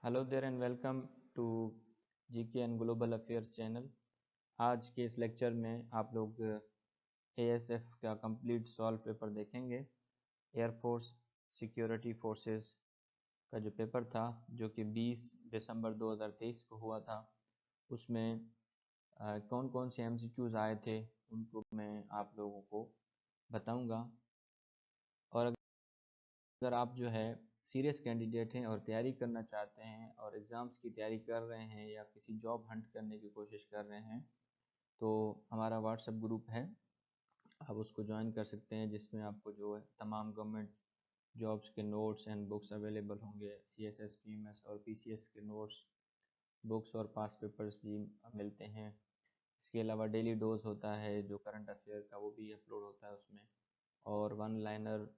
Hello there and welcome to GK and global affairs channel. आज के इस lecture में आप लोग एएसएफ का कंप्लीट सॉल्व पेपर देखेंगे। एयरफोर्स सिक्योरिटी फोर्सेस का जो पेपर था जो कि 20 दिसंबर 2023 को हुआ था, उसमें कौन कौन से एमसीक्यूज आए थे उनको मैं आप लोगों को बताऊंगा। और अगर आप जो है सीरियस कैंडिडेट हैं और तैयारी करना चाहते हैं और एग्ज़ाम्स की तैयारी कर रहे हैं या किसी जॉब हंट करने की कोशिश कर रहे हैं, तो हमारा व्हाट्सएप ग्रुप है, आप उसको ज्वाइन कर सकते हैं, जिसमें आपको जो है तमाम गवर्नमेंट जॉब्स के नोट्स एंड बुक्स अवेलेबल होंगे। सीएसएस, पीएमएस और पीसीएस के नोट्स, बुक्स और पास पेपर्स भी मिलते हैं। इसके अलावा डेली डोज होता है जो करंट अफेयर का, वो भी अपलोड होता है उसमें, और वन लाइनर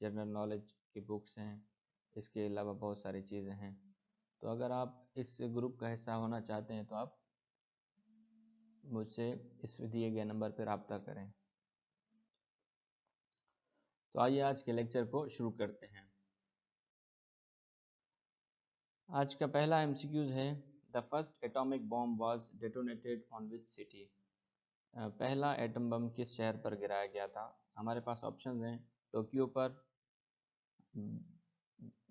जनरल नॉलेज की बुक्स हैं। इसके अलावा बहुत सारी चीज़ें हैं। तो अगर आप इस ग्रुप का हिस्सा होना चाहते हैं तो आप मुझसे इस दिए गए नंबर पर रब्ता करें। तो आइए आज के लेक्चर को शुरू करते हैं। आज का पहला एमसीक्यूज है, the first atomic bomb was detonated on which city. पहला एटम बम किस शहर पर गिराया गया था। हमारे पास ऑप्शंस हैं, टोक्यो पर,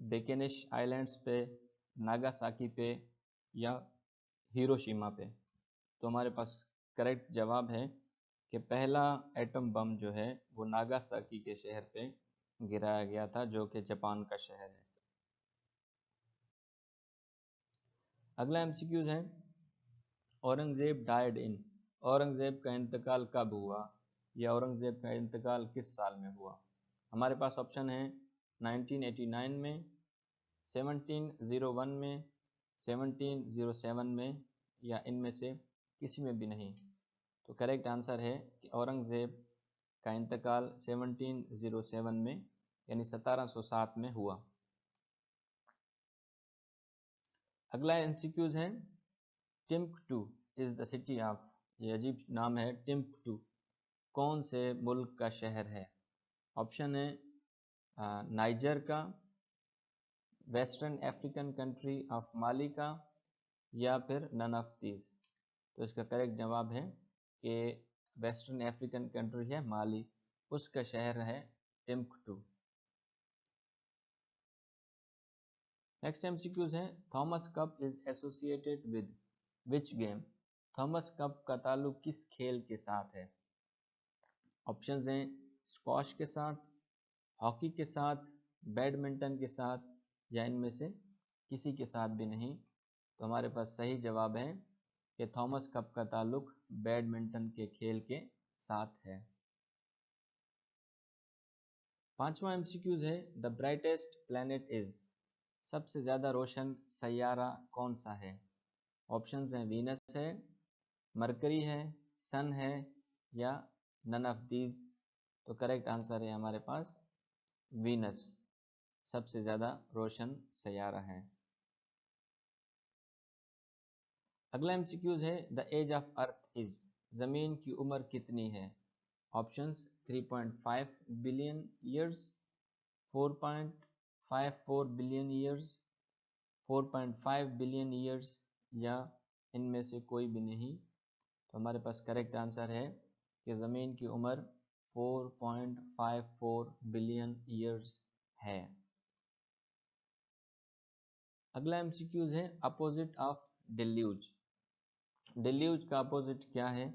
बेकेनिश आइलैंड्स पे, नागासाकी पे या हिरोशिमा पे। तो हमारे पास करेक्ट जवाब है कि पहला एटम बम जो है वो नागासाकी के शहर पे गिराया गया था, जो कि जापान का शहर है। अगला एमसीक्यूज है, औरंगजेब डाइड इन। औरंगजेब का इंतकाल कब हुआ या औरंगजेब का इंतकाल किस साल में हुआ। हमारे पास ऑप्शन है 1989 में, 1701 में, 1707 में या इनमें से किसी में भी नहीं। तो करेक्ट आंसर है कि औरंगजेब का इंतकाल 1707 में यानी 1707 में हुआ। अगला एमसीक्यूज है, Timbuktu is the city of. ये अजीब नाम है, टिम्बकटू कौन से मुल्क का शहर है। ऑप्शन है नाइजर का, वेस्टर्न अफ्रीकन कंट्री ऑफ माली का या फिर नन ऑफ दीज। तो इसका करेक्ट जवाब है कि वेस्टर्न अफ्रीकन कंट्री है माली, उसका शहर है टिम्बकटू। नेक्स्ट एमसीक्यूज है, Thomas cup is associated with which game. Thomas cup का ताल्लुक किस खेल के साथ है। ऑप्शंस हैं स्क्वॉश के साथ, हॉकी के साथ, बैडमिंटन के साथ या इनमें से किसी के साथ भी नहीं। तो हमारे पास सही जवाब है कि थॉमस कप का ताल्लुक बैडमिंटन के खेल के साथ है। पांचवा एमसीक्यूज है, द ब्राइटेस्ट प्लैनेट इज। सबसे ज़्यादा रोशन सैयारा कौन सा है। ऑप्शंस हैं वीनस है, मरकरी है, सन है या नन ऑफ दीज। तो करेक्ट आंसर है हमारे पास वीनस, सबसे ज़्यादा रोशन सैयारा है। अगला एमसीक्यूज है, the age of earth is. ज़मीन की उम्र कितनी है। Options 3.5 billion years, 4.54 billion years, 4.5 billion years या इनमें से कोई भी नहीं। तो हमारे पास करेक्ट आंसर है कि ज़मीन की उम्र 4.54 बिलियन ईयर्स है। अगला एमसीक्यूज है, अपोजिट ऑफ डिल्यूज। डिल्यूज का अपोजिट क्या है।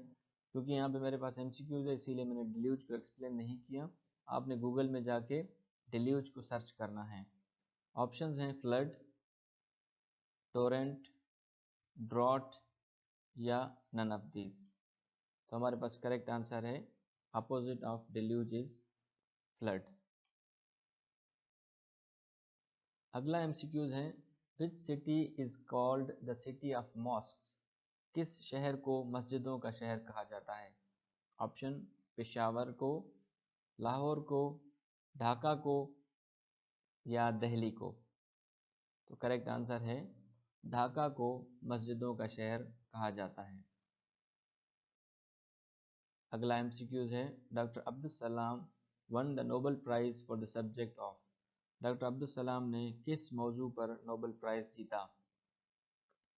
क्योंकि यहाँ पे मेरे पास एमसीक्यूज है इसीलिए मैंने डिल्यूज को एक्सप्लेन नहीं किया। आपने गूगल में जाके डिल्यूज को सर्च करना है। ऑप्शंस हैं फ्लड, टोरेंट, ड्रॉट या नन ऑफ दीज। तो हमारे पास करेक्ट आंसर है opposite of deluge is flood. अगला एमसीक्यूज है, which city is called the city of mosques. किस शहर को मस्जिदों का शहर कहा जाता है। ऑप्शन पेशावर को, लाहौर को, ढाका को या दिल्ली को। तो करेक्ट आंसर है ढाका को मस्जिदों का शहर कहा जाता है। अगला एमसीक्यूज है, doctor Abdul Salam won the Nobel prize for the subject of. Doctor Abdul Salam ने किस मौजू पर नोबेल प्राइज जीता।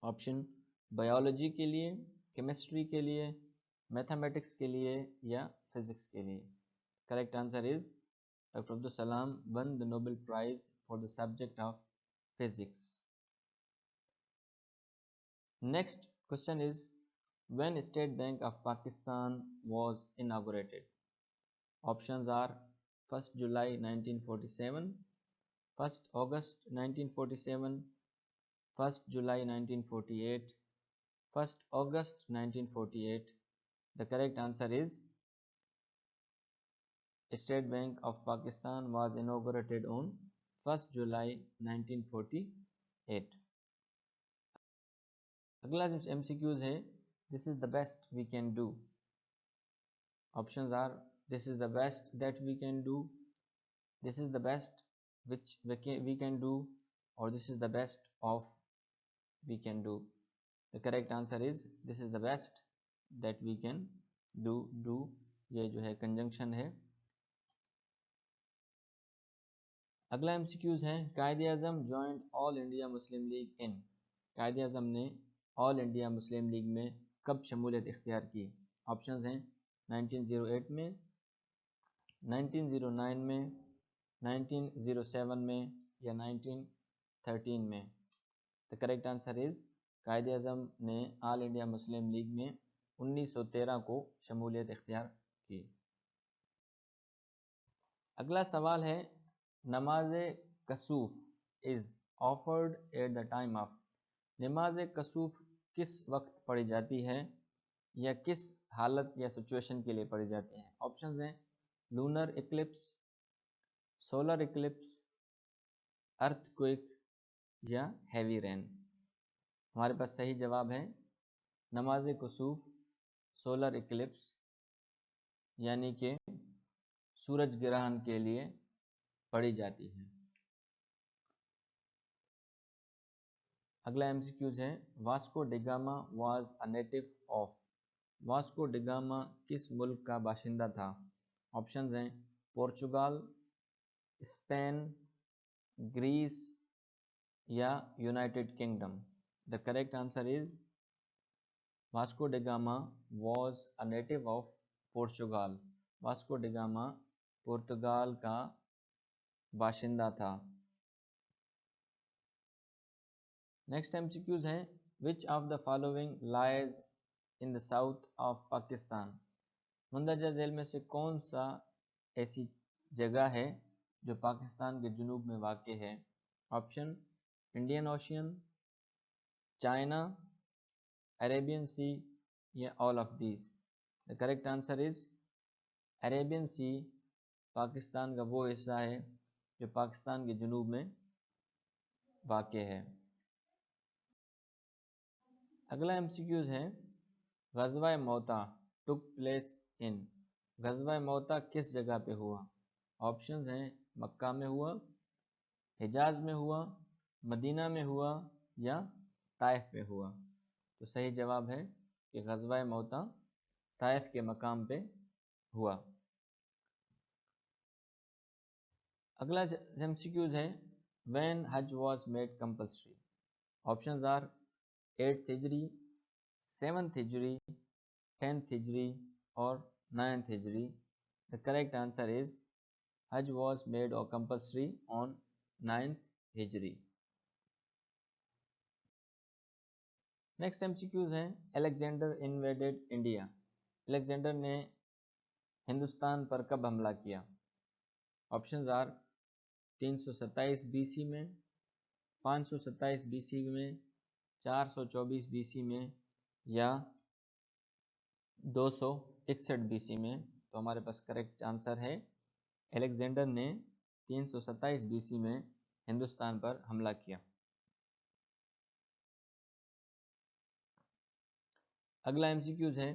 ऑप्शन बायोलॉजी के लिए, केमिस्ट्री के लिए, मैथमेटिक्स के लिए या फिजिक्स के लिए। Correct answer is Dr. Abdul Salam won the Nobel Prize for the subject of physics. Next question is, when State Bank of Pakistan was inaugurated? Options are 1st July 1947, 1st August 1947, 1st July 1948, 1st August 1948. The correct answer is State Bank of Pakistan was inaugurated on 1st July 1948. अगला MCQs है, this is the best we can do. Options are this is the best that we can do, this is the best which we can do, or this is the best of we can do. The correct answer is this is the best that we can do. Do ये जो है conjunction है। अगला MCQs है, Quaid-e-Azam joined all India Muslim League in. Quaid-e-Azam ने all India Muslim league में कब शमूलियत इख्तियार की? ऑप्शंस हैं 1908 में, 1909 में, 1907 में या 1913 में। The correct answer is Quaid-e-Azam ने ऑल इंडिया मुस्लिम लीग में 1913 को शमूलियत इख्तियार की। अगला सवाल है, namaz kasuf is offered at the time of. नमाज कसूफ किस वक्त पढ़ी जाती है या किस हालत या सिचुएशन के लिए पढ़ी जाती है? ऑप्शंस हैं lunar Eclipse, solar Eclipse, earthquake या हैवी रेन। हमारे पास सही जवाब है नमाज कसूफ सोलर इक्लिप्स यानी कि सूरज ग्रहण के लिए पढ़ी जाती है। अगला MCQs है, Vasco da Gama was a native of. Vasco da Gama किस मुल्क का बाशिंदा था? ऑप्शंस हैं पोर्चुगाल, स्पेन, ग्रीस या United Kingdom. The correct answer is Vasco da Gama was a native of Portugal. Vasco da Gama पुर्तगाल का बाशिंदा था। नेक्स्ट MCQs हैं, which of the following lies in the south of Pakistan. मुंदरजा झील में से कौन सा ऐसी जगह है जो पाकिस्तान के जुनूब में वाक़ है? Option Indian Ocean, China, Arabian Sea या all of these. The correct answer is Arabian Sea Pakistan का वो हिस्सा है जो पाकिस्तान के जुनूब में वाक़ है। अगला MCQs है, ग़ज़वा मौता टुक प्लेस इन। ग़ज़वा मौता किस जगह पे हुआ? ऑप्शंस हैं मक्का में हुआ, हिजाज में हुआ, मदीना में हुआ या ताइफ में हुआ। तो सही जवाब है कि ग़ज़वा मौता ताइफ के मकाम पे हुआ। अगला MCQs है, व्हेन हज was made compulsory. Options are 8th हिजरी, 7th हिजरी, 10th हिजरी और 9th हिजरी। द करेक्ट आंसर इज हज वाज मेड और कंपल्सरी ऑन 9th हिजरी। नेक्स्ट MCQs हैं, अलेक्जेंडर इन्वेडेड इंडिया। अलेक्जेंडर ने हिंदुस्तान पर कब हमला किया? ऑप्शंस आर 327 BC में, 527 BC में, 424 BC में या 261 BC में। तो हमारे पास करेक्ट आंसर है अलेक्जेंडर ने 327 BC में हिंदुस्तान पर हमला किया। अगला MCQs है,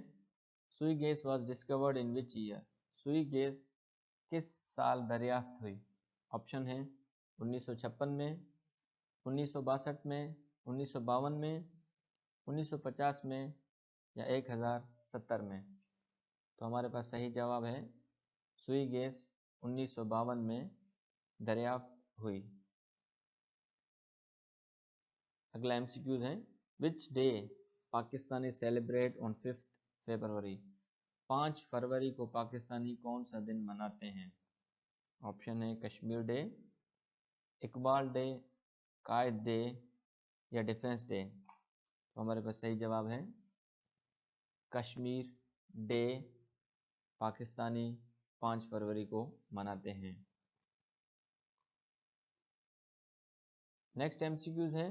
सुई gas was discovered in which year. सुई गैस किस साल दरियाफ्त हुई? ऑप्शन है 1956 में, 1962 में, 1952 में, 1950 में या 1070 में। तो हमारे पास सही जवाब है सुई गैस 1952 में दरियाफ्त हुई। अगला MCQs है, which day Pakistani celebrate on 5 फरवरी। 5 फरवरी को पाकिस्तानी कौन सा दिन मनाते हैं? ऑप्शन है कश्मीर डे, इकबाल डे, कायद डे या डिफेंस डे। तो हमारे पास सही जवाब है कश्मीर डे, पाकिस्तानी 5 फरवरी को मनाते हैं। नेक्स्ट एमसीक्यूज है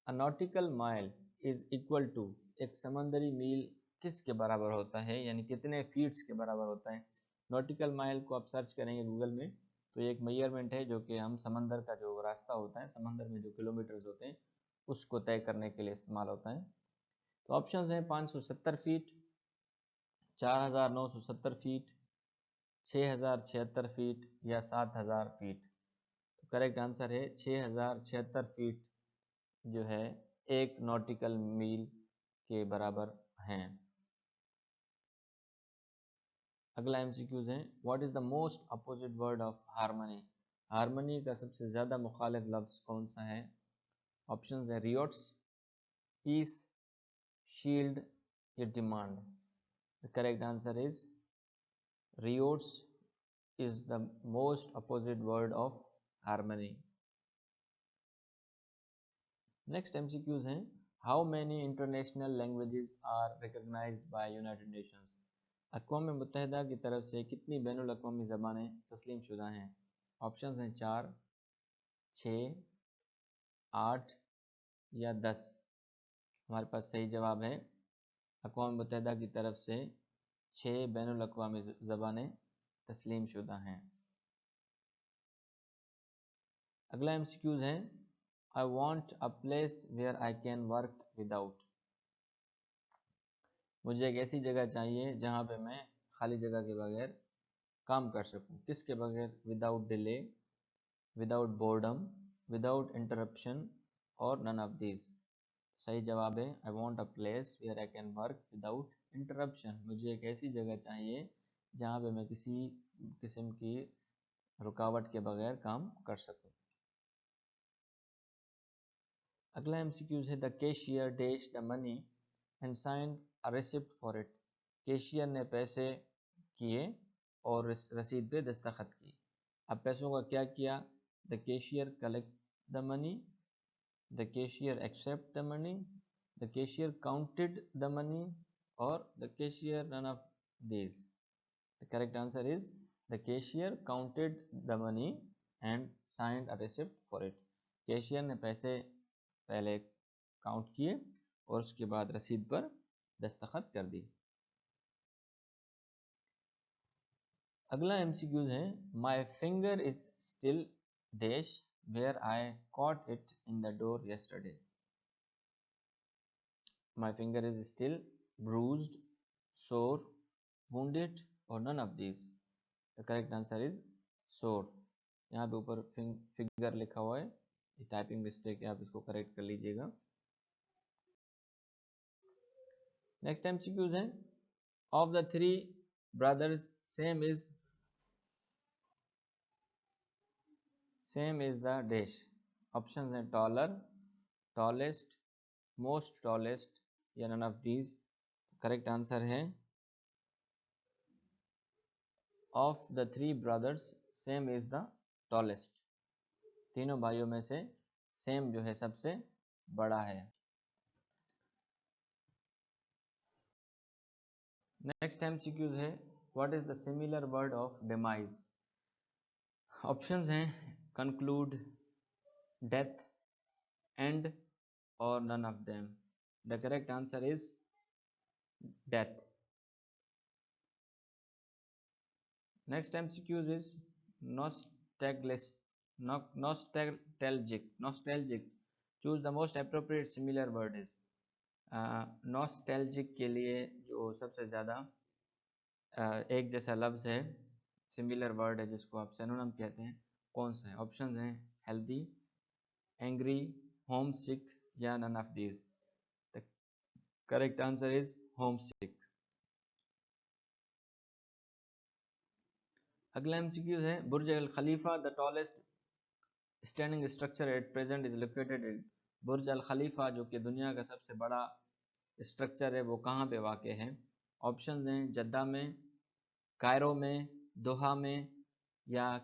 a nautical mile is equal to, एक समंदरी मील किसके बराबर होता है, यानी कितने फीट्स के बराबर होता है। नॉटिकल माइल को आप सर्च करेंगे गूगल में तो ये एक मेजरमेंट है जो कि हम समंदर का जो रास्ता होता है, समंदर में जो किलोमीटर्स होते हैं उसको तय करने के लिए इस्तेमाल होता है। तो ऑप्शंस हैं 570 फीट, 4970 फीट, 6076 फीट या 7000 फीट। तो करेक्ट आंसर है 6076 फीट जो है एक नॉटिकल मील के बराबर हैं। अगला एमसीक्यूज है what is the most opposite word of harmony. Harmony का सबसे ज्यादा मुखालिफ लफ्ज कौन सा है? ऑप्शंस है रियोट्स, पीस, शील्ड या demand. The correct answer is riots is the most opposite word of harmony. Next MCQs हैं how many international languages are recognized by United Nations। अक़वाम मुत्तहिदा की तरफ से कितनी बैनुल अक़वामी ज़बानें तस्लीम शुदा हैं? ऑप्शंस हैं 4, 6, 8 या 10। हमारे पास सही जवाब है अक़वाम मुत्तहिदा की तरफ से 6 बैनुल अक़वामी ज़बानें तस्लीम शुदा हैं। अगला एमसीक्यूज है I want a place where I can work without. मुझे एक ऐसी जगह चाहिए जहाँ पे मैं खाली जगह के बगैर काम कर सकूँ। किसके बगैर? Without delay, without boredom, without interruption और नन ऑफ दीज। सही जवाब है I want a place where I can work without interruption. मुझे एक ऐसी जगह चाहिए जहाँ पे मैं किसी किस्म की रुकावट के बगैर काम कर सकूँ। अगला एमसीक्यूज है the cashier dash the money and sign a receipt for it. Cashier ने पैसे किए और रसीद पे दस्तखत की। अब पैसों का क्या किया? The cashier collect the money, the cashier accept the money, the cashier counted the money और the cashier none of these. The correct answer is the cashier counted the money and signed a receipt for it. Cashier ने पैसे पहले count किए और उसके बाद रसीद पर दस्तखत कर दी। अगला एमसीक्यूज है my finger is still dash where I caught it in the door yesterday। My finger is still bruised, sore, wounded और none of these। The correct answer is sore. यहाँ पे ऊपर फिंगर लिखा हुआ है, ये टाइपिंग मिस्टेक है, आप इसको करेक्ट कर लीजिएगा। नेक्स्ट एमसीक्यूज है of the 3 brothers same is the dash। Option है टॉलर, टॉलेस्ट, मोस्ट टॉलेस्ट या none of these. Correct answer है of the 3 brothers same is the tallest. तीनों भाइयों में से सेम जो है सबसे बड़ा है। नेक्स्ट एमसीक्यूज है what is the similar word of demise. Options हैं कंक्लूड, डेथ, एंड और none of them. The correct answer is death. Next MCQs is nostalgic. Choose the most appropriate similar word is. Nostalgic के लिए जो सबसे ज़्यादा एक जैसा लफ्ज़ है, सिमिलर वर्ड है जिसको आप सिनोनिम कहते हैं, कौन सा है? ऑप्शंस हैं हेल्दी, एंग्री, होम सिक या none of these. The correct answer is home sick. अगला एमसीक्यू है Burj Al Khalifa the tallest standing structure at present is located Burj Al Khalifa जो कि दुनिया का सबसे बड़ा स्ट्रक्चर है वो कहाँ पे वाक़ है? ऑप्शंस हैं जद्दा में, कायरो में, दोहा में या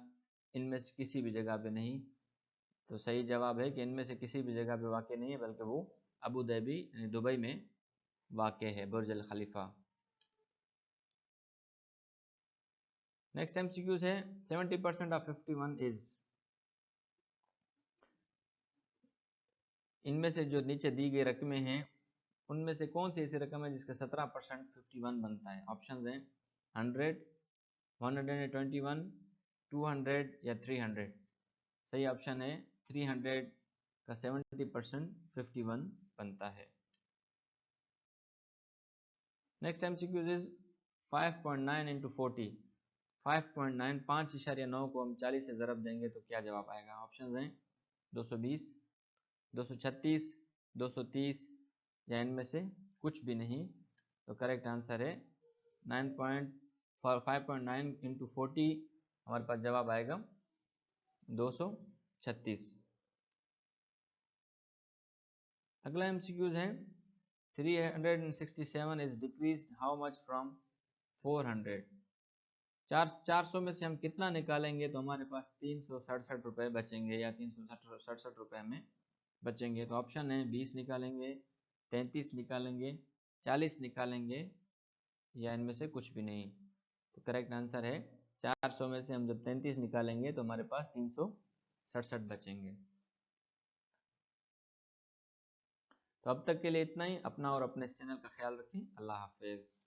इनमें से किसी भी जगह पे नहीं। तो सही जवाब है कि इनमें से किसी भी जगह पे वाक़ नहीं है, बल्कि वो अबू धाबी यानी दुबई में वाक़ है बुर्ज अल खलीफा। नेक्स्ट एमसीक्यूज है 70% ऑफ 51 इज। इनमें से जो नीचे दी गई रकमें हैं उनमें से कौन सी ऐसी रकम है जिसका 17% 51 बनता है? ऑप्शन हैं 100, 121, 200 या 300। सही ऑप्शन है 300 का 70% 51 बनता है। Next MCQs is 5.9 into 40। 5.9 5.9 को हम 40 से ज़रब देंगे तो क्या जवाब आएगा? ऑप्शन हैं 220, 236, 230 या इनमें से कुछ भी नहीं। तो करेक्ट आंसर है 5.9 इंटू 40, हमारे पास जवाब आएगा 236। अगला एमसीक्यूज है 367 is decreased how much from 400। 400 में से हम कितना निकालेंगे तो हमारे पास 367 रुपये बचेंगे या 367 रुपये में बचेंगे। तो ऑप्शन है 20 निकालेंगे, 33 निकालेंगे, 40 निकालेंगे या इनमें से कुछ भी नहीं। तो करेक्ट आंसर है 400 में से हम जब 33 निकालेंगे तो हमारे पास 367 बचेंगे। तो अब तक के लिए इतना ही। अपना और अपने इस चैनल का ख्याल रखें। अल्लाह हाफिज़।